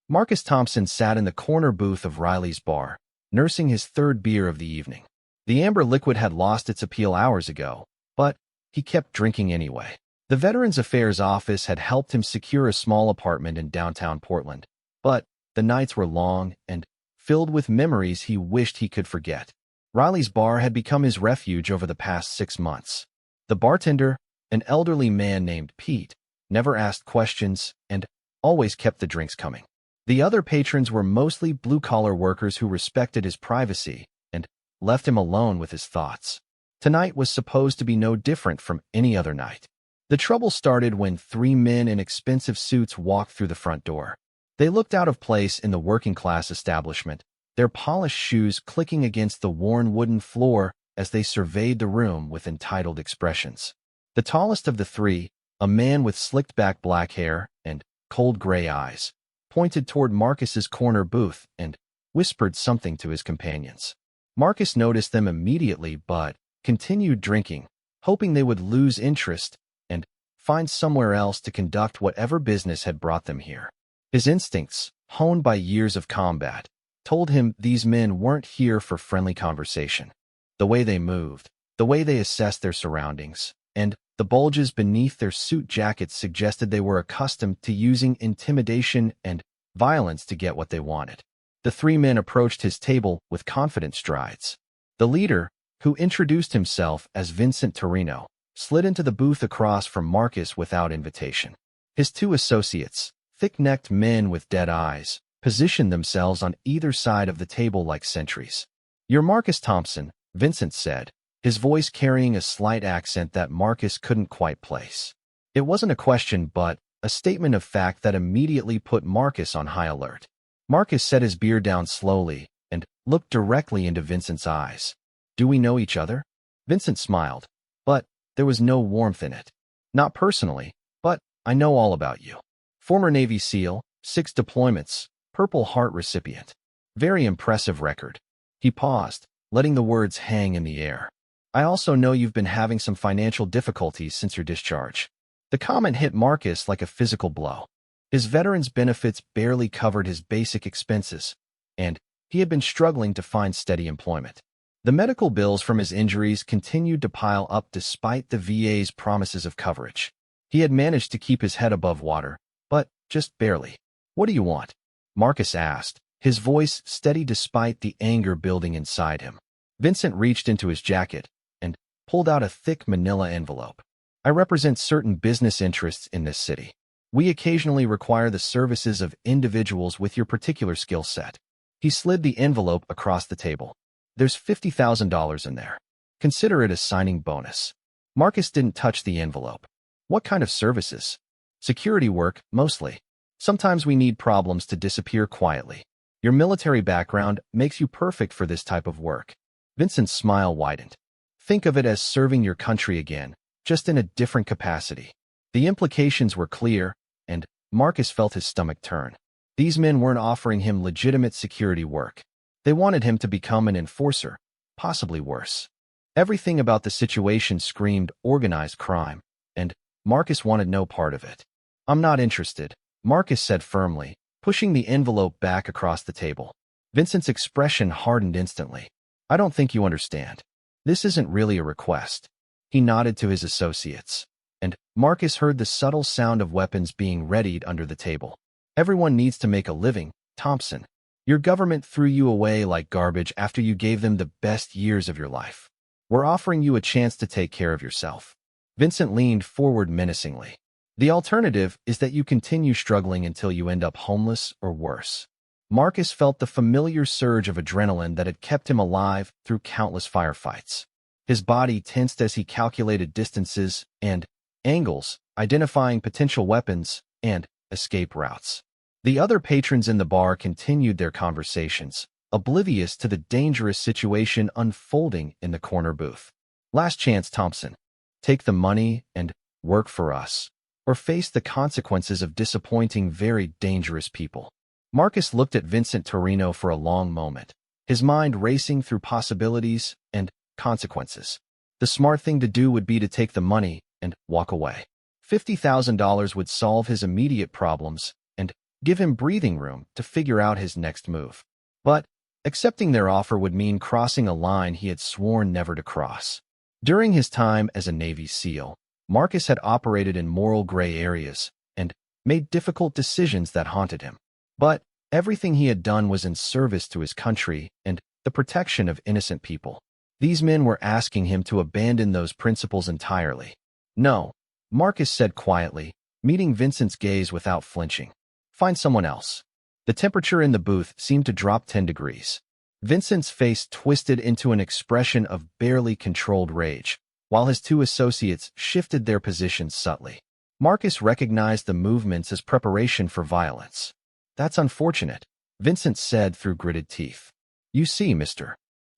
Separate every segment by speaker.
Speaker 1: Marcus Thompson sat in the corner booth of Riley's bar, nursing his third beer of the evening. The amber liquid had lost its appeal hours ago, but he kept drinking anyway. The Veterans Affairs office had helped him secure a small apartment in downtown Portland, but the nights were long and filled with memories he wished he could forget. Riley's bar had become his refuge over the past 6 months. The bartender, an elderly man named Pete, never asked questions and always kept the drinks coming. The other patrons were mostly blue-collar workers who respected his privacy and left him alone with his thoughts. Tonight was supposed to be no different from any other night. The trouble started when 3 men in expensive suits walked through the front door. They looked out of place in the working-class establishment, their polished shoes clicking against the worn wooden floor as they surveyed the room with entitled expressions. The tallest of the 3, a man with slicked-back black hair and cold gray eyes, pointed toward Marcus's corner booth and whispered something to his companions. Marcus noticed them immediately but continued drinking, hoping they would lose interest and find somewhere else to conduct whatever business had brought them here. His instincts, honed by years of combat, told him these men weren't here for friendly conversation. The way they moved, the way they assessed their surroundings, and the bulges beneath their suit jackets suggested they were accustomed to using intimidation and violence to get what they wanted. The 3 men approached his table with confident strides. The leader, who introduced himself as Vincent Torino, slid into the booth across from Marcus without invitation. His 2 associates, thick-necked men with dead eyes, positioned themselves on either side of the table like sentries. "You're Marcus Thompson," Vincent said, his voice carrying a slight accent that Marcus couldn't quite place. It wasn't a question but a statement of fact that immediately put Marcus on high alert. Marcus set his beer down slowly and looked directly into Vincent's eyes. "Do we know each other?" Vincent smiled, but there was no warmth in it. "Not personally, but I know all about you. Former Navy SEAL, 6 deployments, Purple Heart recipient. Very impressive record." He paused, letting the words hang in the air. "I also know you've been having some financial difficulties since your discharge." The comment hit Marcus like a physical blow. His veterans' benefits barely covered his basic expenses, and he had been struggling to find steady employment. The medical bills from his injuries continued to pile up despite the VA's promises of coverage. He had managed to keep his head above water, but just barely. "What do you want?" Marcus asked, his voice steady despite the anger building inside him. Vincent reached into his jacket and pulled out a thick manila envelope. "I represent certain business interests in this city. We occasionally require the services of individuals with your particular skill set." He slid the envelope across the table. "There's $50,000 in there. Consider it a signing bonus." Marcus didn't touch the envelope. "What kind of services?" "Security work, mostly. Sometimes we need problems to disappear quietly. Your military background makes you perfect for this type of work." Vincent's smile widened. "Think of it as serving your country again, just in a different capacity." The implications were clear, and Marcus felt his stomach turn. These men weren't offering him legitimate security work. They wanted him to become an enforcer, possibly worse. Everything about the situation screamed organized crime, and Marcus wanted no part of it. "I'm not interested," Marcus said firmly, pushing the envelope back across the table. Vincent's expression hardened instantly. "I don't think you understand. This isn't really a request." He nodded to his associates, and Marcus heard the subtle sound of weapons being readied under the table. "Everyone needs to make a living, Thompson. Your government threw you away like garbage after you gave them the best years of your life. We're offering you a chance to take care of yourself." Vincent leaned forward menacingly. "The alternative is that you continue struggling until you end up homeless or worse." Marcus felt the familiar surge of adrenaline that had kept him alive through countless firefights. His body tensed as he calculated distances and angles, identifying potential weapons and escape routes. The other patrons in the bar continued their conversations, oblivious to the dangerous situation unfolding in the corner booth. "Last chance, Thompson. Take the money and work for us, or face the consequences of disappointing very dangerous people." Marcus looked at Vincent Torino for a long moment, his mind racing through possibilities and consequences. The smart thing to do would be to take the money and walk away. $50,000 would solve his immediate problems, and give him breathing room to figure out his next move. But accepting their offer would mean crossing a line he had sworn never to cross. During his time as a Navy SEAL, Marcus had operated in moral gray areas and made difficult decisions that haunted him. But everything he had done was in service to his country and the protection of innocent people. These men were asking him to abandon those principles entirely. No, Marcus said quietly, meeting Vincent's gaze without flinching. Find someone else. The temperature in the booth seemed to drop 10 degrees. Vincent's face twisted into an expression of barely controlled rage, while his two associates shifted their positions subtly. Marcus recognized the movements as preparation for violence. That's unfortunate, Vincent said through gritted teeth. You see, Mr.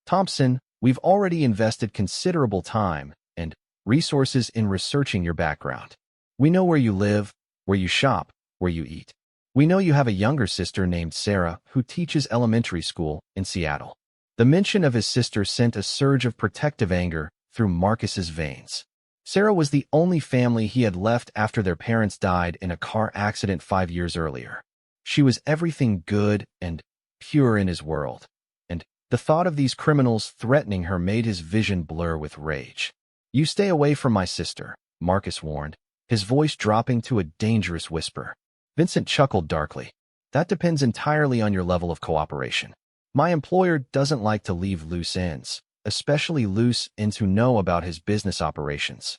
Speaker 1: Thompson, we've already invested considerable time and resources in researching your background. We know where you live, where you shop, where you eat. We know you have a younger sister named Sarah who teaches elementary school in Seattle. The mention of his sister sent a surge of protective anger through Marcus's veins. Sarah was the only family he had left after their parents died in a car accident 5 years earlier. She was everything good and pure in his world, and the thought of these criminals threatening her made his vision blur with rage. You stay away from my sister, Marcus warned, his voice dropping to a dangerous whisper. Vincent chuckled darkly. That depends entirely on your level of cooperation. My employer doesn't like to leave loose ends, especially loose ends who know about his business operations.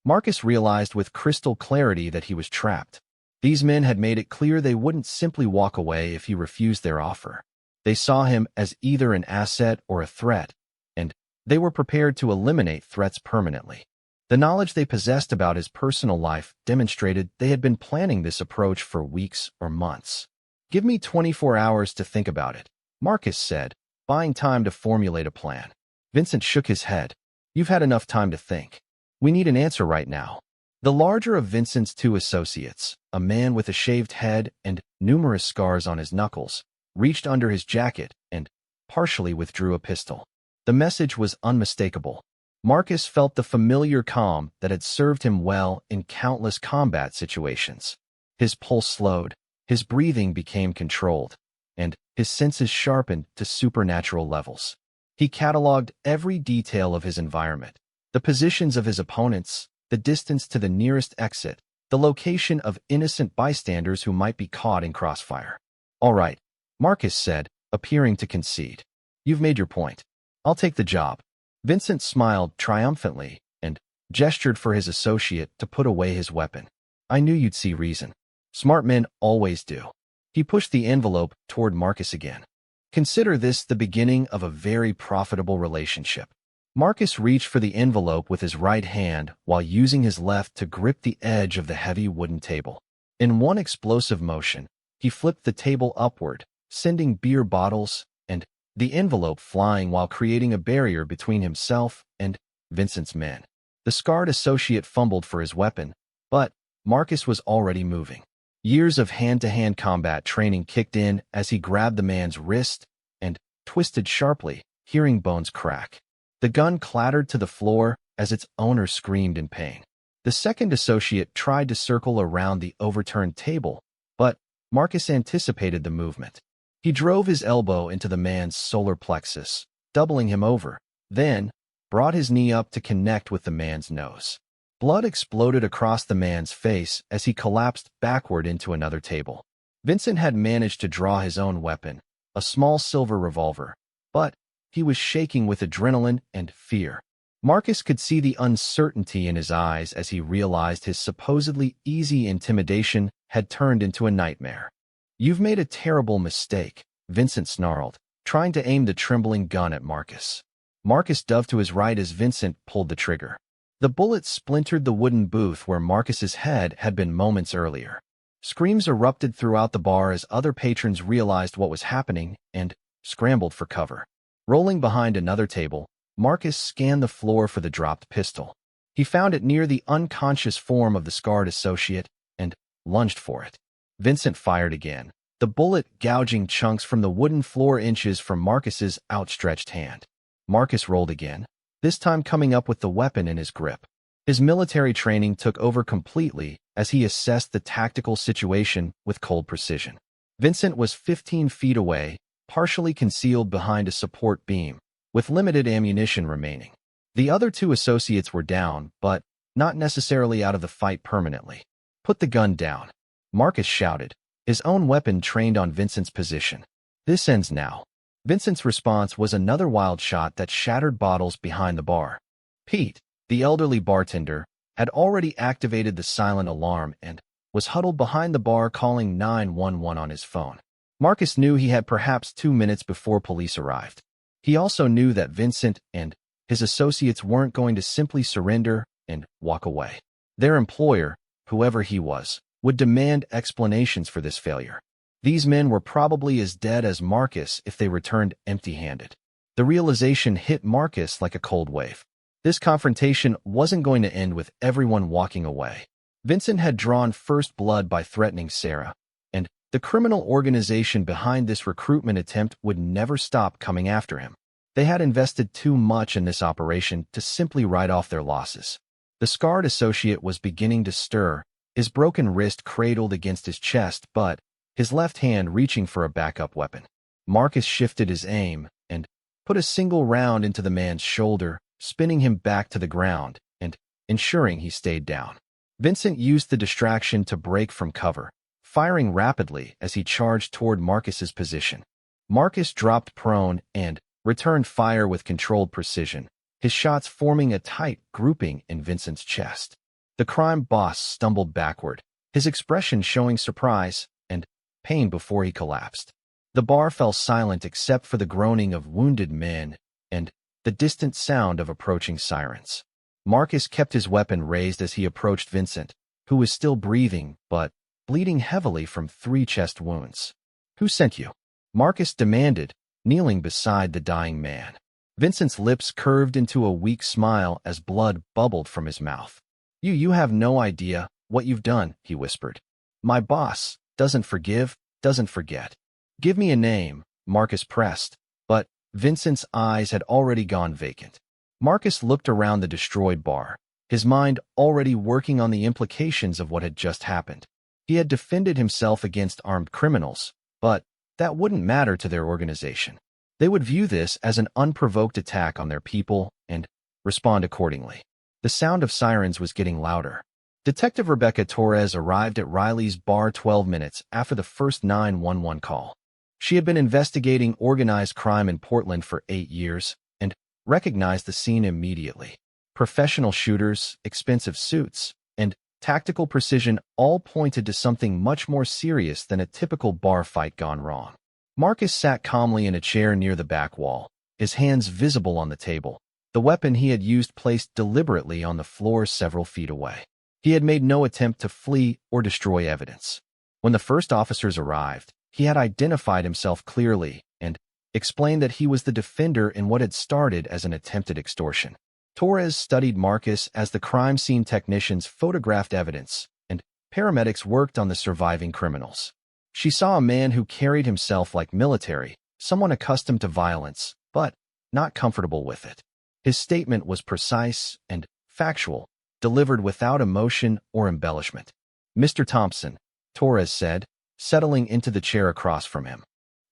Speaker 1: Marcus realized with crystal clarity that he was trapped. These men had made it clear they wouldn't simply walk away if he refused their offer. They saw him as either an asset or a threat, and they were prepared to eliminate threats permanently. The knowledge they possessed about his personal life demonstrated they had been planning this approach for weeks or months. Give me 24 hours to think about it, Marcus said, buying time to formulate a plan. Vincent shook his head. You've had enough time to think. We need an answer right now. The larger of Vincent's two associates, a man with a shaved head and numerous scars on his knuckles, reached under his jacket and partially withdrew a pistol. The message was unmistakable. Marcus felt the familiar calm that had served him well in countless combat situations. His pulse slowed, his breathing became controlled, and his senses sharpened to supernatural levels. He cataloged every detail of his environment, the positions of his opponents, the distance to the nearest exit, the location of innocent bystanders who might be caught in crossfire. All right, Marcus said, appearing to concede. You've made your point. I'll take the job. Vincent smiled triumphantly and gestured for his associate to put away his weapon. I knew you'd see reason. Smart men always do. He pushed the envelope toward Marcus again. Consider this the beginning of a very profitable relationship. Marcus reached for the envelope with his right hand while using his left to grip the edge of the heavy wooden table. In one explosive motion, he flipped the table upward, sending beer bottles and the envelope flying while creating a barrier between himself and Vincent's men. The scarred associate fumbled for his weapon, but Marcus was already moving. Years of hand-to-hand combat training kicked in as he grabbed the man's wrist and twisted sharply, hearing bones crack. The gun clattered to the floor as its owner screamed in pain. The second associate tried to circle around the overturned table, but Marcus anticipated the movement. He drove his elbow into the man's solar plexus, doubling him over, then brought his knee up to connect with the man's nose. Blood exploded across the man's face as he collapsed backward into another table. Vincent had managed to draw his own weapon, a small silver revolver, but he was shaking with adrenaline and fear. Marcus could see the uncertainty in his eyes as he realized his supposedly easy intimidation had turned into a nightmare. You've made a terrible mistake, Vincent snarled, trying to aim the trembling gun at Marcus. Marcus dove to his right as Vincent pulled the trigger. The bullet splintered the wooden booth where Marcus's head had been moments earlier. Screams erupted throughout the bar as other patrons realized what was happening and scrambled for cover. Rolling behind another table, Marcus scanned the floor for the dropped pistol. He found it near the unconscious form of the scarred associate and lunged for it. Vincent fired again, the bullet gouging chunks from the wooden floor inches from Marcus's outstretched hand. Marcus rolled again, this time coming up with the weapon in his grip. His military training took over completely as he assessed the tactical situation with cold precision. Vincent was 15 feet away, partially concealed behind a support beam, with limited ammunition remaining. The other two associates were down, but not necessarily out of the fight permanently. "Put the gun down," Marcus shouted, his own weapon trained on Vincent's position. "This ends now." Vincent's response was another wild shot that shattered bottles behind the bar. Pete, the elderly bartender, had already activated the silent alarm and was huddled behind the bar calling 911 on his phone. Marcus knew he had perhaps 2 minutes before police arrived. He also knew that Vincent and his associates weren't going to simply surrender and walk away. Their employer, whoever he was, would demand explanations for this failure. These men were probably as dead as Marcus if they returned empty-handed. The realization hit Marcus like a cold wave. This confrontation wasn't going to end with everyone walking away. Vincent had drawn first blood by threatening Sarah, and the criminal organization behind this recruitment attempt would never stop coming after him. They had invested too much in this operation to simply write off their losses. The scarred associate was beginning to stir, his broken wrist cradled against his chest, but his left hand reaching for a backup weapon. Marcus shifted his aim and put a single round into the man's shoulder, spinning him back to the ground and ensuring he stayed down. Vincent used the distraction to break from cover, firing rapidly as he charged toward Marcus's position. Marcus dropped prone and returned fire with controlled precision, his shots forming a tight grouping in Vincent's chest. The crime boss stumbled backward, his expression showing surprise and pain before he collapsed. The bar fell silent except for the groaning of wounded men and the distant sound of approaching sirens. Marcus kept his weapon raised as he approached Vincent, who was still breathing but bleeding heavily from 3 chest wounds. "Who sent you?" Marcus demanded, kneeling beside the dying man. Vincent's lips curved into a weak smile as blood bubbled from his mouth. You have no idea what you've done," he whispered. "My boss doesn't forgive, doesn't forget." "Give me a name," Marcus pressed, but Vincent's eyes had already gone vacant. Marcus looked around the destroyed bar, his mind already working on the implications of what had just happened. He had defended himself against armed criminals, but that wouldn't matter to their organization. They would view this as an unprovoked attack on their people and respond accordingly. The sound of sirens was getting louder. Detective Rebecca Torres arrived at Riley's bar 12 minutes after the first 911 call. She had been investigating organized crime in Portland for 8 years and recognized the scene immediately. Professional shooters, expensive suits, and tactical precision all pointed to something much more serious than a typical bar fight gone wrong. Marcus sat calmly in a chair near the back wall, his hands visible on the table, the weapon he had used placed deliberately on the floor several feet away. He had made no attempt to flee or destroy evidence. When the first officers arrived, he had identified himself clearly and explained that he was the defender in what had started as an attempted extortion. Torres studied Marcus as the crime scene technicians photographed evidence and paramedics worked on the surviving criminals. She saw a man who carried himself like military, someone accustomed to violence, but not comfortable with it. His statement was precise and factual, delivered without emotion or embellishment. "Mr. Thompson," Torres said, settling into the chair across from him.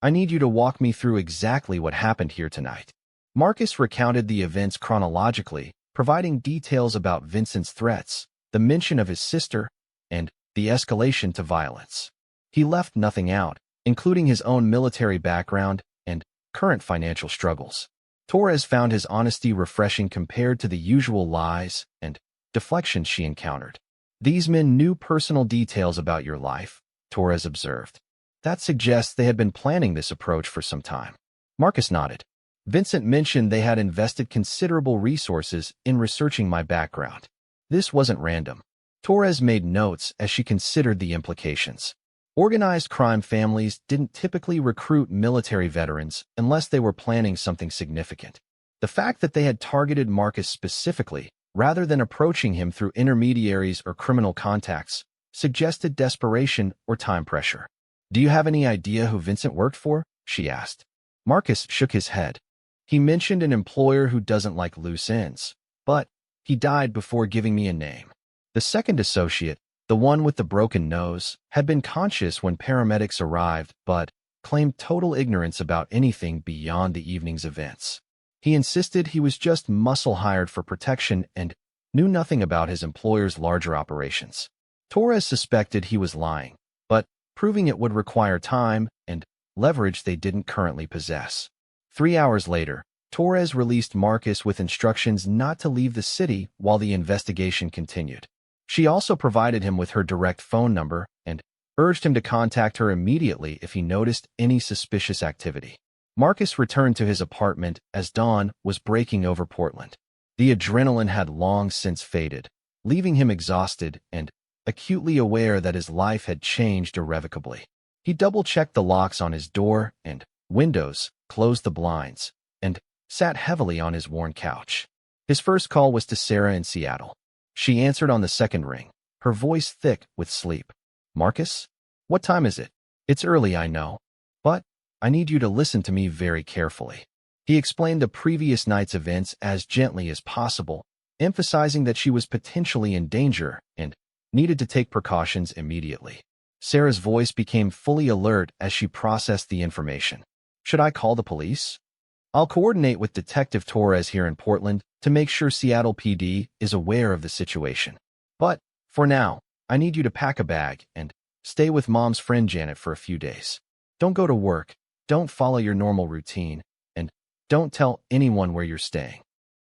Speaker 1: "I need you to walk me through exactly what happened here tonight." Marcus recounted the events chronologically, providing details about Vincent's threats, the mention of his sister, and the escalation to violence. He left nothing out, including his own military background and current financial struggles. Torres found his honesty refreshing compared to the usual lies and deflections she encountered. "These men knew personal details about your life," Torres observed. "That suggests they had been planning this approach for some time." Marcus nodded. "Vincent mentioned they had invested considerable resources in researching my background. This wasn't random." Torres made notes as she considered the implications. Organized crime families didn't typically recruit military veterans unless they were planning something significant. The fact that they had targeted Marcus specifically, rather than approaching him through intermediaries or criminal contacts, suggested desperation or time pressure. "Do you have any idea who Vincent worked for?" she asked. Marcus shook his head. "He mentioned an employer who doesn't like loose ends, but he died before giving me a name." The second associate, the one with the broken nose, had been conscious when paramedics arrived but claimed total ignorance about anything beyond the evening's events. He insisted he was just muscle-hired for protection and knew nothing about his employer's larger operations. Torres suspected he was lying, but proving it would require time and leverage they didn't currently possess. 3 hours later, Torres released Marcus with instructions not to leave the city while the investigation continued. She also provided him with her direct phone number and urged him to contact her immediately if he noticed any suspicious activity. Marcus returned to his apartment as dawn was breaking over Portland. The adrenaline had long since faded, leaving him exhausted and acutely aware that his life had changed irrevocably. He double-checked the locks on his door and windows, closed the blinds, and sat heavily on his worn couch. His first call was to Sarah in Seattle. She answered on the second ring, her voice thick with sleep. "Marcus? What time is it? It's early, I know, but I need you to listen to me very carefully." He explained the previous night's events as gently as possible, emphasizing that she was potentially in danger and needed to take precautions immediately. Sarah's voice became fully alert as she processed the information. "Should I call the police? I'll coordinate with Detective Torres here in Portland to make sure Seattle PD is aware of the situation. But for now, I need you to pack a bag and stay with Mom's friend Janet for a few days. Don't go to work, don't follow your normal routine, and don't tell anyone where you're staying."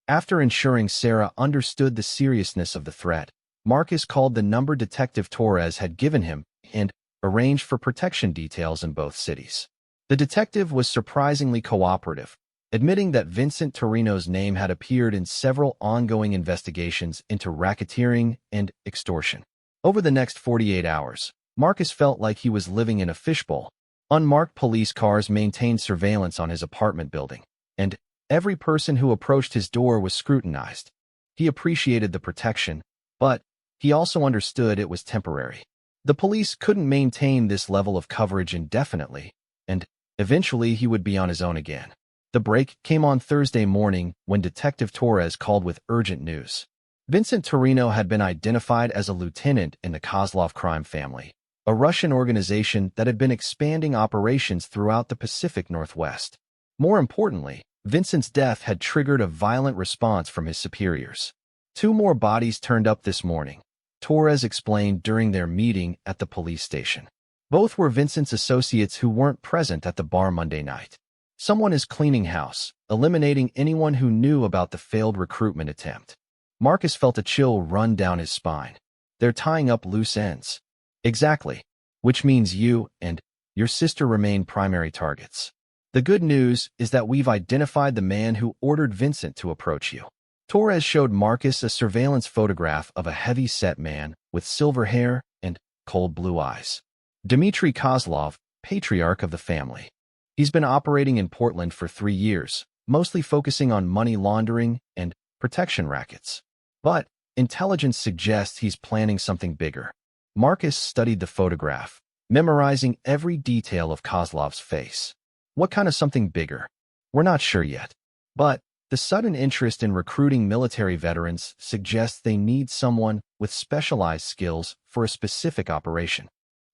Speaker 1: After ensuring Sarah understood the seriousness of the threat, Marcus called the number Detective Torres had given him and arranged for protection details in both cities. The detective was surprisingly cooperative, admitting that Vincent Torino's name had appeared in several ongoing investigations into racketeering and extortion. Over the next 48 hours, Marcus felt like he was living in a fishbowl. Unmarked police cars maintained surveillance on his apartment building, and every person who approached his door was scrutinized. He appreciated the protection, but he also understood it was temporary. The police couldn't maintain this level of coverage indefinitely, and eventually he would be on his own again. The break came on Thursday morning when Detective Torres called with urgent news. Vincent Torino had been identified as a lieutenant in the Kozlov crime family, a Russian organization that had been expanding operations throughout the Pacific Northwest. More importantly, Vincent's death had triggered a violent response from his superiors. 2 more bodies turned up this morning, Torres explained during their meeting at the police station. Both were Vincent's associates who weren't present at the bar Monday night. Someone is cleaning house, eliminating anyone who knew about the failed recruitment attempt. Marcus felt a chill run down his spine. They're tying up loose ends. Exactly. Which means you and your sister remain primary targets. The good news is that we've identified the man who ordered Vincent to approach you. Torres showed Marcus a surveillance photograph of a heavy-set man with silver hair and cold blue eyes. Dmitry Kozlov, patriarch of the family. He's been operating in Portland for 3 years, mostly focusing on money laundering and protection rackets. But intelligence suggests he's planning something bigger. Marcus studied the photograph, memorizing every detail of Kozlov's face. What kind of something bigger? We're not sure yet. But the sudden interest in recruiting military veterans suggests they need someone with specialized skills for a specific operation.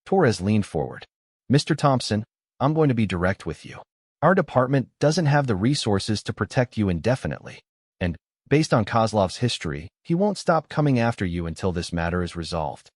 Speaker 1: Torres leaned forward. "Mr. Thompson, I'm going to be direct with you. Our department doesn't have the resources to protect you indefinitely. And based on Kozlov's history, he won't stop coming after you until this matter is resolved."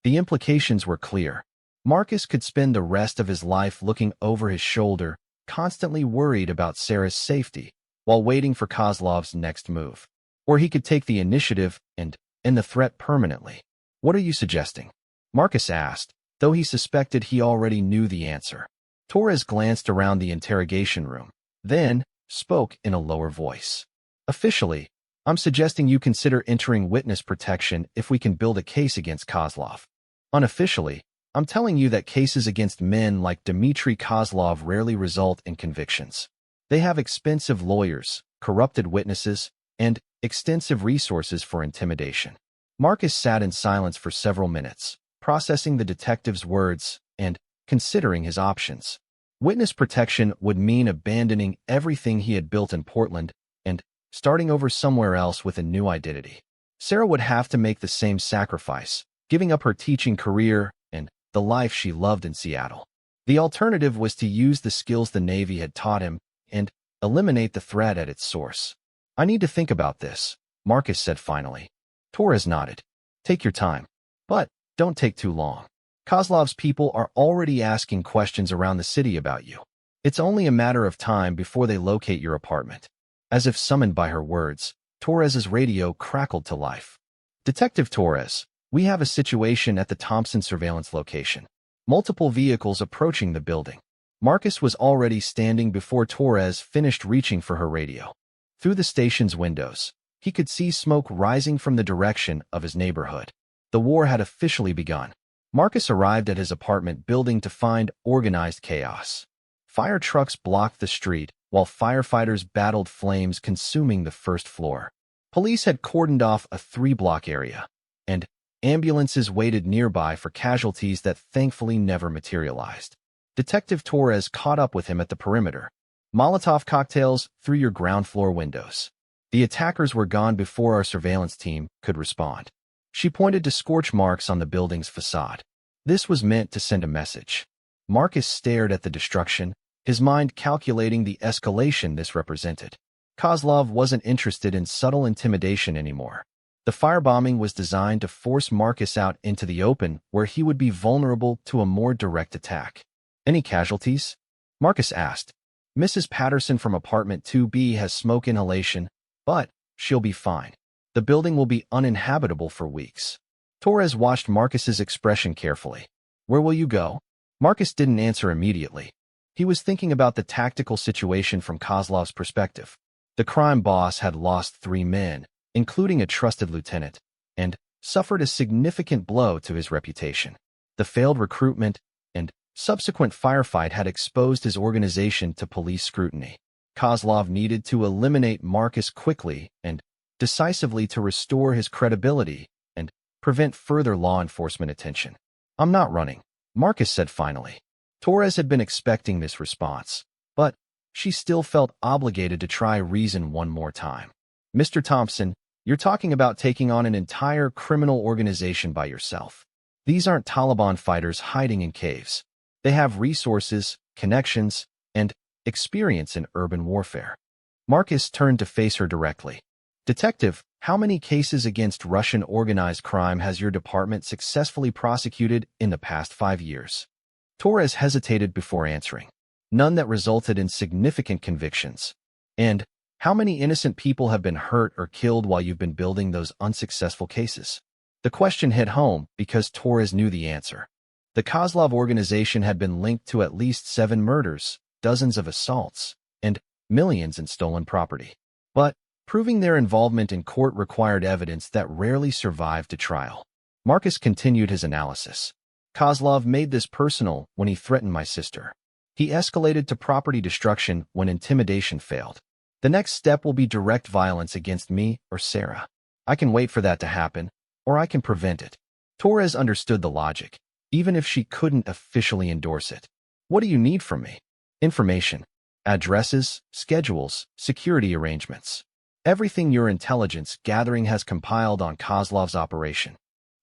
Speaker 1: The implications were clear. Marcus could spend the rest of his life looking over his shoulder, constantly worried about Sarah's safety, while waiting for Kozlov's next move. Or he could take the initiative and end the threat permanently. "What are you suggesting?" Marcus asked, though he suspected he already knew the answer. Torres glanced around the interrogation room, then spoke in a lower voice. "Officially, I'm suggesting you consider entering witness protection if we can build a case against Kozlov. Unofficially, I'm telling you that cases against men like Dmitry Kozlov rarely result in convictions. They have expensive lawyers, corrupted witnesses, and extensive resources for intimidation." Marcus sat in silence for several minutes, processing the detective's words and considering his options. Witness protection would mean abandoning everything he had built in Portland and starting over somewhere else with a new identity. Sarah would have to make the same sacrifice, giving up her teaching career and the life she loved in Seattle. The alternative was to use the skills the Navy had taught him and eliminate the threat at its source. I need to think about this, Marcus said finally. Torres nodded. Take your time, but don't take too long. Kozlov's people are already asking questions around the city about you. It's only a matter of time before they locate your apartment. As if summoned by her words, Torres's radio crackled to life. Detective Torres, we have a situation at the Thompson surveillance location. Multiple vehicles approaching the building. Marcus was already standing before Torres finished reaching for her radio. Through the station's windows, he could see smoke rising from the direction of his neighborhood. The war had officially begun. Marcus arrived at his apartment building to find organized chaos. Fire trucks blocked the street, while firefighters battled flames consuming the first floor. Police had cordoned off a 3-block area, and ambulances waited nearby for casualties that thankfully never materialized. Detective Torres caught up with him at the perimeter. Molotov cocktails through your ground floor windows. The attackers were gone before our surveillance team could respond. She pointed to scorch marks on the building's facade. This was meant to send a message. Marcus stared at the destruction, his mind calculating the escalation this represented. Kozlov wasn't interested in subtle intimidation anymore. The firebombing was designed to force Marcus out into the open, where he would be vulnerable to a more direct attack. Any casualties? Marcus asked. Mrs. Patterson from apartment 2B has smoke inhalation, but she'll be fine. The building will be uninhabitable for weeks. Torres watched Marcus's expression carefully. Where will you go? Marcus didn't answer immediately. He was thinking about the tactical situation from Kozlov's perspective. The crime boss had lost 3 men, including a trusted lieutenant, and suffered a significant blow to his reputation. The failed recruitment and subsequent firefight had exposed his organization to police scrutiny. Kozlov needed to eliminate Marcus quickly and decisively to restore his credibility and prevent further law enforcement attention. I'm not running, Marcus said finally. Torres had been expecting this response, but she still felt obligated to try reason one more time. Mr. Thompson, you're talking about taking on an entire criminal organization by yourself. These aren't Taliban fighters hiding in caves. They have resources, connections, and experience in urban warfare. Marcus turned to face her directly. Detective, how many cases against Russian organized crime has your department successfully prosecuted in the past 5 years? Torres hesitated before answering. None that resulted in significant convictions. And how many innocent people have been hurt or killed while you've been building those unsuccessful cases? The question hit home because Torres knew the answer. The Kozlov organization had been linked to at least 7 murders, dozens of assaults, and millions in stolen property. But proving their involvement in court required evidence that rarely survived a trial. Marcus continued his analysis. Kozlov made this personal when he threatened my sister. He escalated to property destruction when intimidation failed. The next step will be direct violence against me or Sarah. I can wait for that to happen, or I can prevent it. Torres understood the logic, even if she couldn't officially endorse it. What do you need from me? Information. Addresses, schedules, security arrangements. Everything your intelligence gathering has compiled on Kozlov's operation.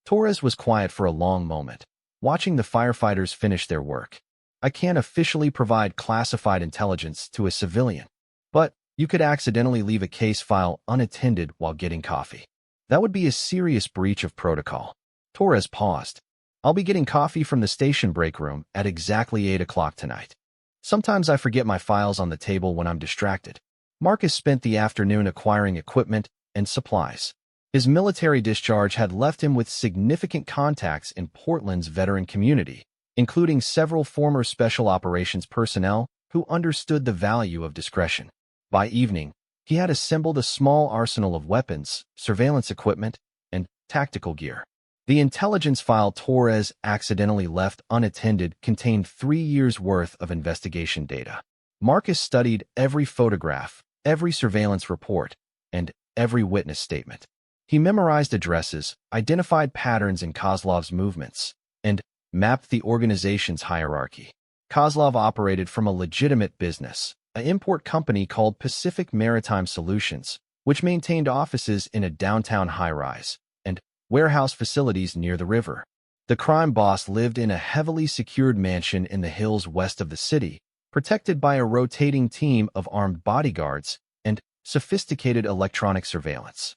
Speaker 1: Torres was quiet for a long moment, watching the firefighters finish their work. I can't officially provide classified intelligence to a civilian, but you could accidentally leave a case file unattended while getting coffee. That would be a serious breach of protocol. Torres paused. I'll be getting coffee from the station break room at exactly 8 o'clock tonight. Sometimes I forget my files on the table when I'm distracted. Marcus spent the afternoon acquiring equipment and supplies. His military discharge had left him with significant contacts in Portland's veteran community, including several former special operations personnel who understood the value of discretion. By evening, he had assembled a small arsenal of weapons, surveillance equipment, and tactical gear. The intelligence file Torres accidentally left unattended contained 3 years' worth of investigation data. Marcus studied every photograph, every surveillance report, and every witness statement. He memorized addresses, identified patterns in Kozlov's movements, and mapped the organization's hierarchy. Kozlov operated from a legitimate business, an import company called Pacific Maritime Solutions, which maintained offices in a downtown high-rise, and warehouse facilities near the river. The crime boss lived in a heavily secured mansion in the hills west of the city, protected by a rotating team of armed bodyguards and sophisticated electronic surveillance.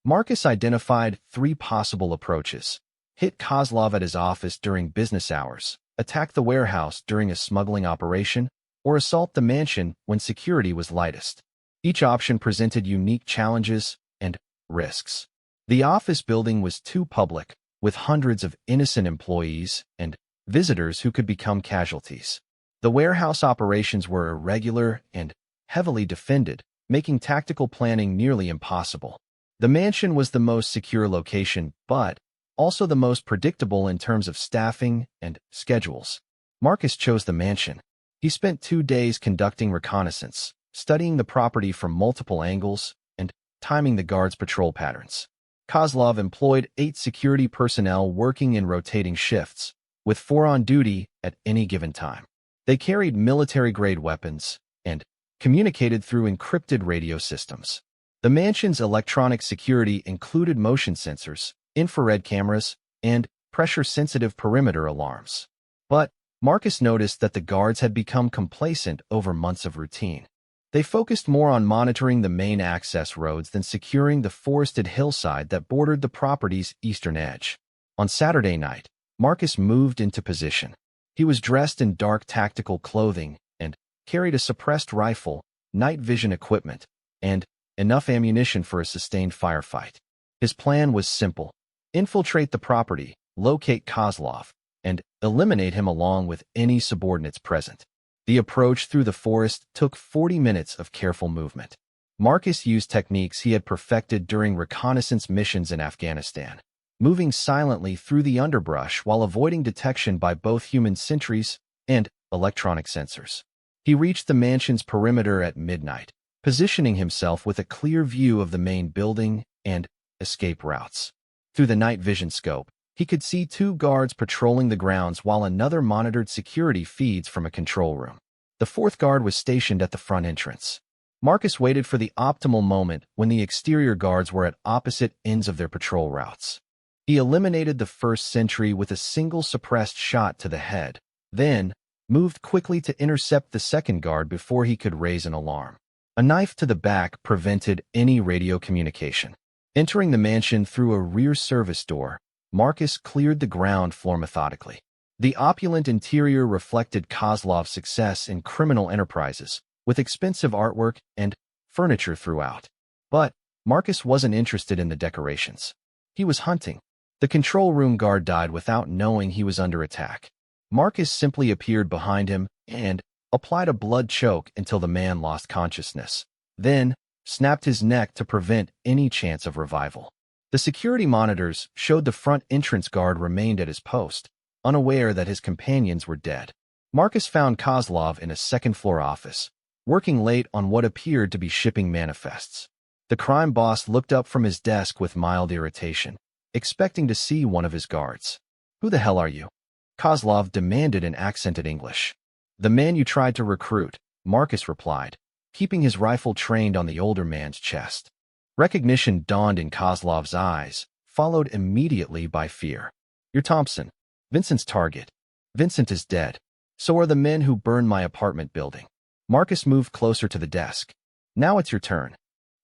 Speaker 1: Marcus identified 3 possible approaches: hit Kozlov at his office during business hours, attack the warehouse during a smuggling operation, or assault the mansion when security was lightest. Each option presented unique challenges and risks. The office building was too public, with hundreds of innocent employees and visitors who could become casualties. The warehouse operations were irregular and heavily defended, making tactical planning nearly impossible. The mansion was the most secure location, but also the most predictable in terms of staffing and schedules. Marcus chose the mansion. He spent 2 days conducting reconnaissance, studying the property from multiple angles, and timing the guards' patrol patterns. Kozlov employed 8 security personnel working in rotating shifts, with 4 on duty at any given time. They carried military-grade weapons and communicated through encrypted radio systems. The mansion's electronic security included motion sensors, infrared cameras, and pressure-sensitive perimeter alarms. But Marcus noticed that the guards had become complacent over months of routine. They focused more on monitoring the main access roads than securing the forested hillside that bordered the property's eastern edge. On Saturday night, Marcus moved into position. He was dressed in dark tactical clothing and carried a suppressed rifle, night vision equipment, and enough ammunition for a sustained firefight. His plan was simple: infiltrate the property, locate Kozlov, and eliminate him along with any subordinates present. The approach through the forest took 40 minutes of careful movement. Marcus used techniques he had perfected during reconnaissance missions in Afghanistan, moving silently through the underbrush while avoiding detection by both human sentries and electronic sensors. He reached the mansion's perimeter at midnight, positioning himself with a clear view of the main building and escape routes. Through the night vision scope, he could see 2 guards patrolling the grounds while another monitored security feeds from a control room. The 4th guard was stationed at the front entrance. Marcus waited for the optimal moment when the exterior guards were at opposite ends of their patrol routes. He eliminated the first sentry with a single suppressed shot to the head, then moved quickly to intercept the 2nd guard before he could raise an alarm. A knife to the back prevented any radio communication. Entering the mansion through a rear service door, Marcus cleared the ground floor methodically. The opulent interior reflected Kozlov's success in criminal enterprises, with expensive artwork and furniture throughout. But Marcus wasn't interested in the decorations. He was hunting. The control room guard died without knowing he was under attack. Marcus simply appeared behind him and applied a blood choke until the man lost consciousness, then snapped his neck to prevent any chance of revival. The security monitors showed the front entrance guard remained at his post, unaware that his companions were dead. Marcus found Kozlov in a second-floor office, working late on what appeared to be shipping manifests. The crime boss looked up from his desk with mild irritation, expecting to see one of his guards. "Who the hell are you?" Kozlov demanded in accented English. "The man you tried to recruit," Marcus replied, keeping his rifle trained on the older man's chest. Recognition dawned in Kozlov's eyes, followed immediately by fear. "You're Thompson, Vincent's target. Vincent is dead. So are the men who burned my apartment building." Marcus moved closer to the desk. "Now it's your turn."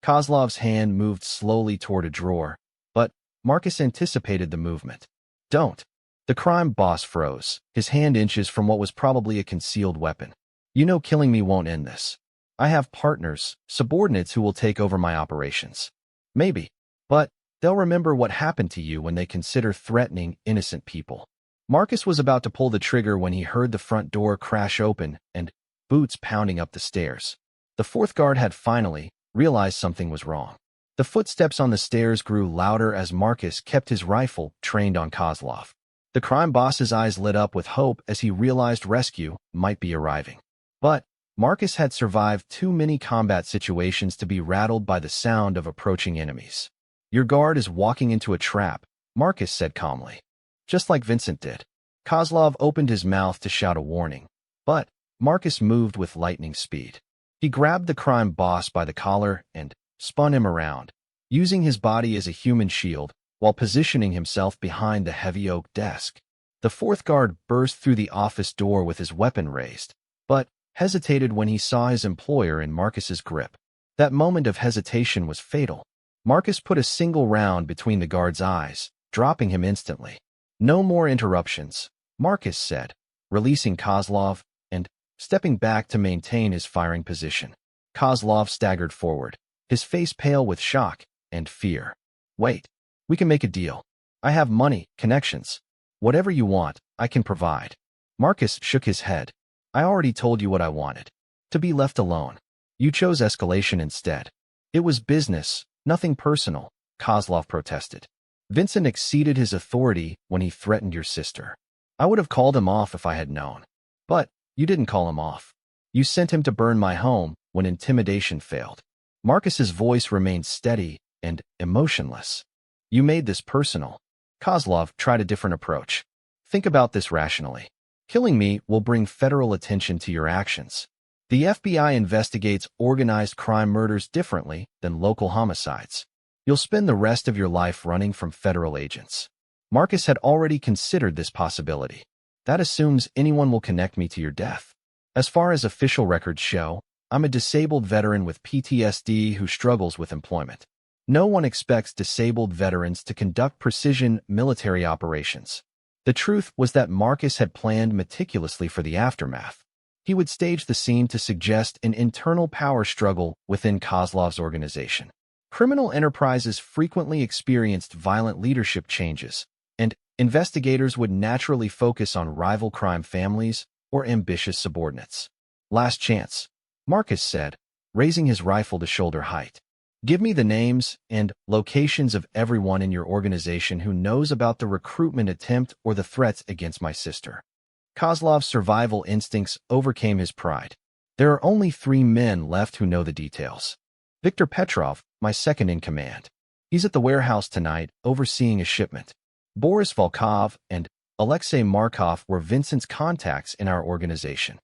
Speaker 1: Kozlov's hand moved slowly toward a drawer, but Marcus anticipated the movement. "Don't." The crime boss froze, his hand inches from what was probably a concealed weapon. "You know killing me won't end this. I have partners, subordinates who will take over my operations. Maybe, but they'll remember what happened to you when they consider threatening innocent people." Marcus was about to pull the trigger when he heard the front door crash open and boots pounding up the stairs. The 4th guard had finally realized something was wrong. The footsteps on the stairs grew louder as Marcus kept his rifle trained on Kozlov. The crime boss's eyes lit up with hope as he realized rescue might be arriving. But Marcus had survived too many combat situations to be rattled by the sound of approaching enemies. "Your guard is walking into a trap," Marcus said calmly. "Just like Vincent did." Kozlov opened his mouth to shout a warning, but Marcus moved with lightning speed. He grabbed the crime boss by the collar and spun him around, using his body as a human shield while positioning himself behind the heavy oak desk. The fourth guard burst through the office door with his weapon raised, but hesitated when he saw his employer in Marcus's grip. That moment of hesitation was fatal. Marcus put a single round between the guard's eyes, dropping him instantly. "No more interruptions," Marcus said, releasing Kozlov and stepping back to maintain his firing position. Kozlov staggered forward, his face pale with shock and fear. "Wait, we can make a deal. I have money, connections. Whatever you want, I can provide." Marcus shook his head. "I already told you what I wanted. To be left alone. You chose escalation instead." "It was business, nothing personal," Kozlov protested. "Vincent exceeded his authority when he threatened your sister. I would have called him off if I had known. But you didn't call him off. You sent him to burn my home when intimidation failed." Marcus's voice remained steady and emotionless. "You made this personal." Kozlov tried a different approach. "Think about this rationally. Killing me will bring federal attention to your actions. The FBI investigates organized crime murders differently than local homicides. You'll spend the rest of your life running from federal agents." Marcus had already considered this possibility. "That assumes anyone will connect me to your death. As far as official records show, I'm a disabled veteran with PTSD who struggles with employment. No one expects disabled veterans to conduct precision military operations." The truth was that Marcus had planned meticulously for the aftermath. He would stage the scene to suggest an internal power struggle within Kozlov's organization. Criminal enterprises frequently experienced violent leadership changes, and investigators would naturally focus on rival crime families or ambitious subordinates. "Last chance," Marcus said, raising his rifle to shoulder height. "Give me the names and locations of everyone in your organization who knows about the recruitment attempt or the threats against my sister." Kozlov's survival instincts overcame his pride. "There are only 3 men left who know the details. Viktor Petrov, my second in command. He's at the warehouse tonight, overseeing a shipment. Boris Volkov and Alexei Markov were Vincent's contacts in our organization."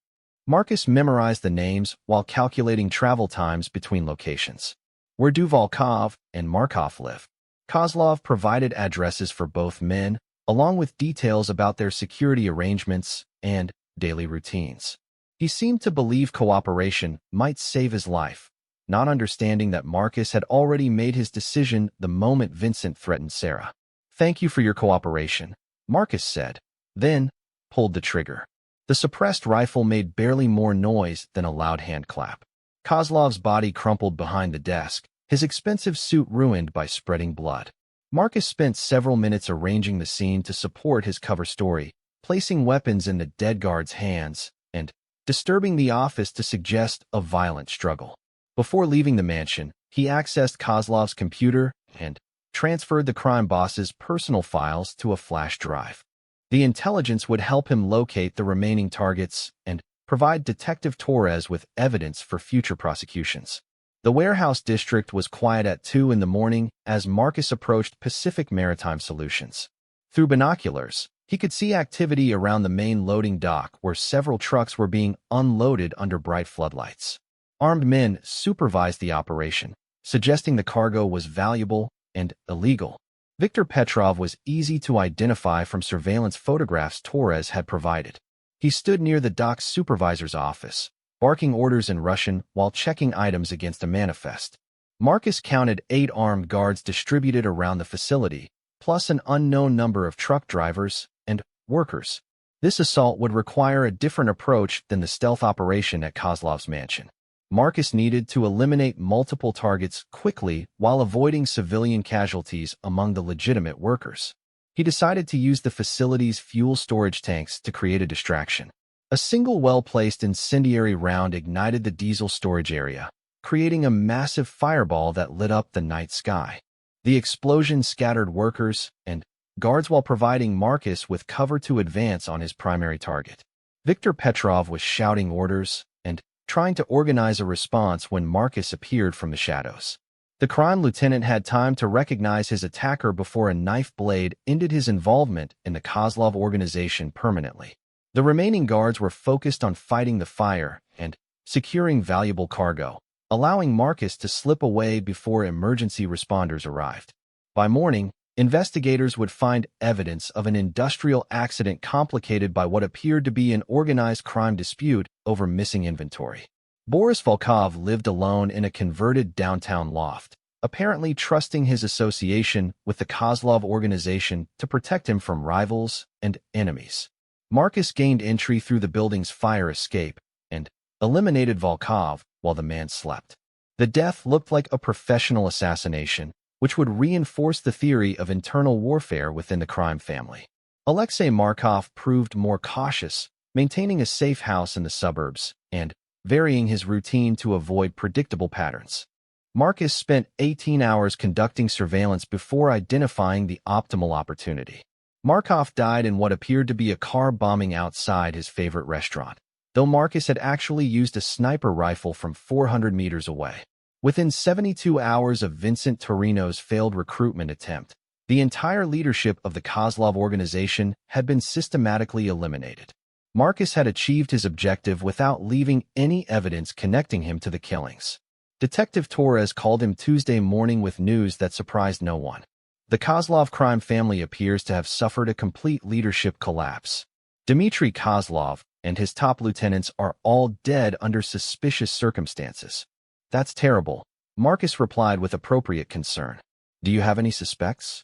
Speaker 1: Marcus memorized the names while calculating travel times between locations. "Where do Volkov and Markov live?" Kozlov provided addresses for both men, along with details about their security arrangements and daily routines. He seemed to believe cooperation might save his life, not understanding that Marcus had already made his decision the moment Vincent threatened Sarah. "Thank you for your cooperation," Marcus said, then pulled the trigger. The suppressed rifle made barely more noise than a loud hand clap. Kozlov's body crumpled behind the desk, his expensive suit ruined by spreading blood. Marcus spent several minutes arranging the scene to support his cover story, placing weapons in the dead guard's hands and disturbing the office to suggest a violent struggle. Before leaving the mansion, he accessed Kozlov's computer and transferred the crime boss's personal files to a flash drive. The intelligence would help him locate the remaining targets and provide Detective Torres with evidence for future prosecutions. The warehouse district was quiet at 2 in the morning as Marcus approached Pacific Maritime Solutions. Through binoculars, he could see activity around the main loading dock where several trucks were being unloaded under bright floodlights. Armed men supervised the operation, suggesting the cargo was valuable and illegal. Viktor Petrov was easy to identify from surveillance photographs Torres had provided. He stood near the dock's supervisor's office, barking orders in Russian while checking items against a manifest. Marcus counted 8 armed guards distributed around the facility, plus an unknown number of truck drivers and workers. This assault would require a different approach than the stealth operation at Kozlov's mansion. Marcus needed to eliminate multiple targets quickly while avoiding civilian casualties among the legitimate workers. He decided to use the facility's fuel storage tanks to create a distraction. A single well-placed incendiary round ignited the diesel storage area, creating a massive fireball that lit up the night sky. The explosion scattered workers and guards while providing Marcus with cover to advance on his primary target. Viktor Petrov was shouting orders and trying to organize a response when Marcus appeared from the shadows. The crime lieutenant had time to recognize his attacker before a knife blade ended his involvement in the Kozlov organization permanently. The remaining guards were focused on fighting the fire and securing valuable cargo, allowing Marcus to slip away before emergency responders arrived. By morning, investigators would find evidence of an industrial accident complicated by what appeared to be an organized crime dispute over missing inventory. Boris Volkov lived alone in a converted downtown loft, apparently trusting his association with the Kozlov organization to protect him from rivals and enemies. Marcus gained entry through the building's fire escape and eliminated Volkov while the man slept. The death looked like a professional assassination, which would reinforce the theory of internal warfare within the crime family. Alexei Markov proved more cautious, maintaining a safe house in the suburbs and varying his routine to avoid predictable patterns. Marcus spent 18 hours conducting surveillance before identifying the optimal opportunity. Markov died in what appeared to be a car bombing outside his favorite restaurant, though Marcus had actually used a sniper rifle from 400 meters away. Within 72 hours of Vincent Torino's failed recruitment attempt, the entire leadership of the Kozlov organization had been systematically eliminated. Marcus had achieved his objective without leaving any evidence connecting him to the killings. Detective Torres called him Tuesday morning with news that surprised no one. The Kozlov crime family appears to have suffered a complete leadership collapse. Dmitry Kozlov and his top lieutenants are all dead under suspicious circumstances. That's terrible, Marcus replied with appropriate concern. Do you have any suspects?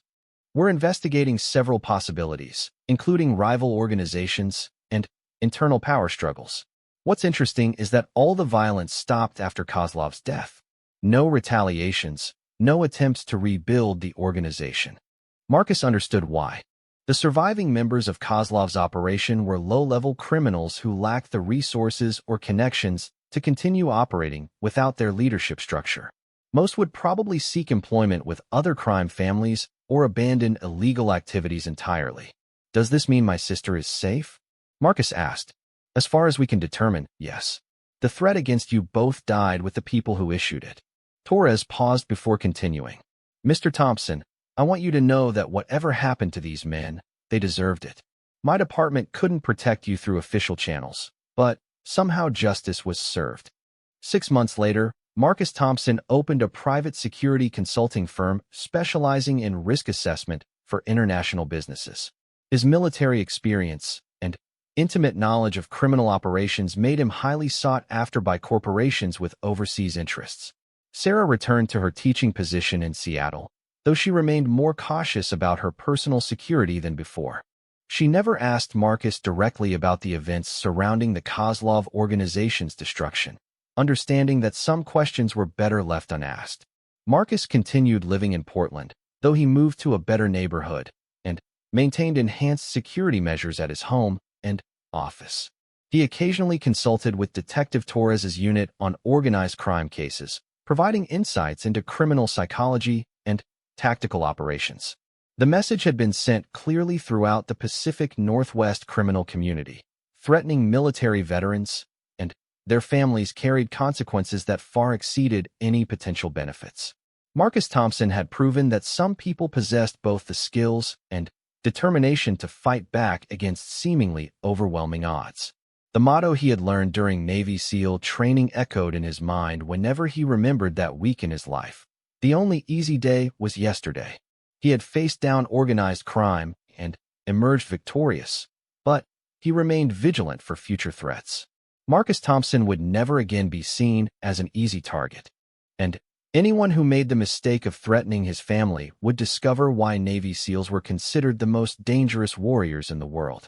Speaker 1: We're investigating several possibilities, including rival organizations and internal power struggles. What's interesting is that all the violence stopped after Kozlov's death. No retaliations, no attempts to rebuild the organization. Marcus understood why. The surviving members of Kozlov's operation were low-level criminals who lacked the resources or connections to continue operating without their leadership structure. Most would probably seek employment with other crime families or abandon illegal activities entirely. Does this mean my sister is safe? Marcus asked. As far as we can determine, yes. The threat against you both died with the people who issued it. Torres paused before continuing. Mr. Thompson, I want you to know that whatever happened to these men, they deserved it. My department couldn't protect you through official channels, but somehow justice was served. 6 months later, Marcus Thompson opened a private security consulting firm specializing in risk assessment for international businesses. His military experience and intimate knowledge of criminal operations made him highly sought after by corporations with overseas interests. Sarah returned to her teaching position in Seattle, though she remained more cautious about her personal security than before. She never asked Marcus directly about the events surrounding the Kozlov organization's destruction, understanding that some questions were better left unasked. Marcus continued living in Portland, though he moved to a better neighborhood and maintained enhanced security measures at his home and office. He occasionally consulted with Detective Torres's unit on organized crime cases, providing insights into criminal psychology and tactical operations. The message had been sent clearly throughout the Pacific Northwest criminal community. Threatening military veterans and their families carried consequences that far exceeded any potential benefits. Marcus Thompson had proven that some people possessed both the skills and determination to fight back against seemingly overwhelming odds. The motto he had learned during Navy SEAL training echoed in his mind whenever he remembered that week in his life. The only easy day was yesterday. He had faced down organized crime and emerged victorious, but he remained vigilant for future threats. Marcus Thompson would never again be seen as an easy target, and anyone who made the mistake of threatening his family would discover why Navy SEALs were considered the most dangerous warriors in the world.